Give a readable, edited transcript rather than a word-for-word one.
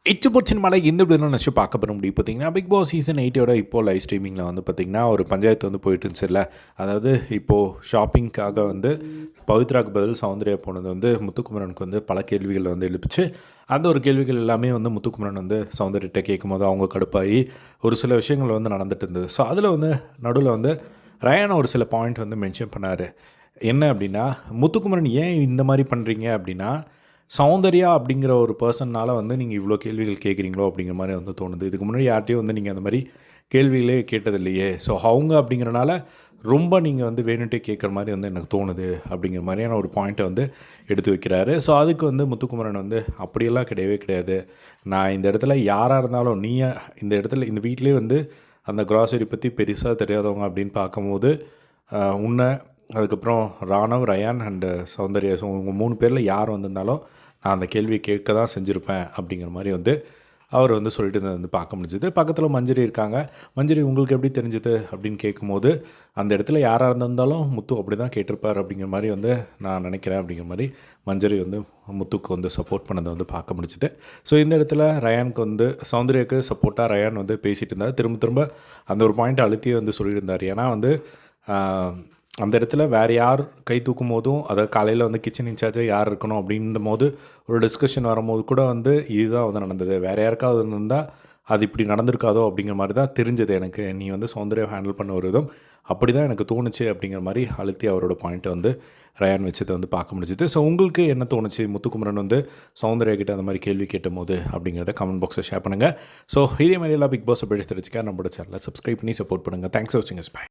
இச்சுபோச்சின் மலை இந்த இப்படி நினச்சி பார்க்க போகிற முடியும் பார்த்தீங்கன்னா பிக் பாஸ் சீசன் 8ஓட இப்போது லைவ் ஸ்ட்ரீமிங்கில் வந்து பார்த்திங்கன்னா ஒரு பஞ்சாயத்து வந்து போயிட்டு இருந்துச்சுல்ல. அதாவது இப்போது ஷாப்பிங்க்காக வந்து பவித்ராவுக்கு பதில் சௌந்தர்யா போனது வந்து முத்துக்குமரனுக்கு வந்து பல கேள்விகள் வந்து எழுப்பிச்சு. அந்த ஒரு கேள்விகள் எல்லாமே வந்து முத்துக்குமரன் வந்து சௌந்தர்யிட்ட கேட்கும்போது அவங்க கடுப்பாகி ஒரு சில விஷயங்கள் வந்து நடந்துட்டு இருந்தது. ஸோ அதில் வந்து நடுவில் வந்து ரயானா ஒரு சில பாயிண்ட் வந்து மென்ஷன் பண்ணார். என்ன அப்படின்னா, முத்துக்குமரன் ஏன் இந்த மாதிரி பண்ணுறீங்க அப்படின்னா, சௌந்தர்யா அப்படிங்கிற ஒரு பர்சன்னால் வந்து நீங்கள் இவ்வளோ கேள்விகள் கேட்குறீங்களோ அப்படிங்கிற மாதிரி வந்து தோணுது. இதுக்கு முன்னாடி யார்ட்டையும் வந்து நீங்கள் அந்த மாதிரி கேள்விகளே கேட்டதில்லையே. ஸோ அவங்க அப்படிங்கிறனால ரொம்ப நீங்கள் வந்து வேணுன்ட்டே கேட்குற மாதிரி வந்து எனக்கு தோணுது அப்படிங்கிற மாதிரியான ஒரு பாயிண்ட்டை வந்து எடுத்து வைக்கிறாரு. ஸோ அதுக்கு வந்து முத்துக்குமரன் வந்து அப்படியெல்லாம் கிடையவே கிடையாது. நான் இந்த இடத்துல யாராக இருந்தாலும் இந்த இடத்துல இந்த வீட்டிலே வந்து அந்த கிராசரி பற்றி பெருசாக தெரியாதவங்க அப்படின்னு பார்க்கும்போது உன்னை அதுக்கப்புறம் ராணவ், ரயான் அண்டு சௌந்தர்யா, ஸோ உங்கள் 3 பேரில் யார் வந்திருந்தாலும் நான் அந்த கேள்வியை கேட்க தான் செஞ்சுருப்பேன் அப்படிங்கிற மாதிரி வந்து அவர் வந்து சொல்லிட்டு இருந்தது வந்து பார்க்க முடிஞ்சுது. பக்கத்தில் மஞ்சரி இருக்காங்க. மஞ்சரி உங்களுக்கு எப்படி தெரிஞ்சுது அப்படின்னு கேட்கும்போது, அந்த இடத்துல யாராக இருந்திருந்தாலும் முத்து அப்படி தான் கேட்டிருப்பார் அப்படிங்கிற மாதிரி வந்து நான் நினைக்கிறேன் அப்படிங்கிற மாதிரி மஞ்சரி வந்து முத்துக்கு வந்து சப்போர்ட் பண்ணதை வந்து பார்க்க முடிஞ்சுது. ஸோ இந்த இடத்துல ரயானுக்கு வந்து சௌந்தர்யாவுக்கு சப்போர்ட்டாக ரயான் வந்து பேசிகிட்டு இருந்தார். திரும்ப திரும்ப அந்த ஒரு பாயிண்ட்டை அழுத்தியே வந்து சொல்லியிருந்தார். ஏன்னா வந்து அந்த இடத்துல வேறு யார் கை தூக்கும் போதும், அதாவது காலையில் வந்து கிச்சன் இன்சார்ஜாக யார் இருக்கணும் அப்படின்னும் போது ஒரு டிஸ்கஷன் வரும்போது கூட வந்து இதுதான் வந்து நடந்தது. வேறு யாருக்காவது இருந்தால் அது இப்படி நடந்திருக்காதோ அப்படிங்கிற மாதிரி தான் தெரிஞ்சது எனக்கு. நீ வந்து சௌந்தர்யா ஹேண்டில் பண்ண ஒரு விதம் அப்படி தான் எனக்கு தோணுச்சு அப்படிங்கிற மாதிரி அழுத்தி அவரோட பாயிண்ட்டை வந்து ரயான் வச்சதை வந்து பார்க்க முடிஞ்சுது. ஸோ உங்களுக்கு என்ன தோணுச்சு முத்துக்குமரன் வந்து சௌந்தர்யா கிட்ட அந்த மாதிரி கேள்வி கேட்டும் போது அப்படிங்கிறத கமெண்ட் பாக்ஸில் ஷேர் பண்ணுங்கள். ஸோ இதே மாதிரி எல்லாம் பிக் பாஸ் அப்படி தெரிஞ்சுக்க நம்மளோட சேனலை சப்ஸ்கிரைப் பண்ணி சப்போர்ட் பண்ணுங்கள். தேங்க்ஸ் ஃபார் வாட்சிங். பை.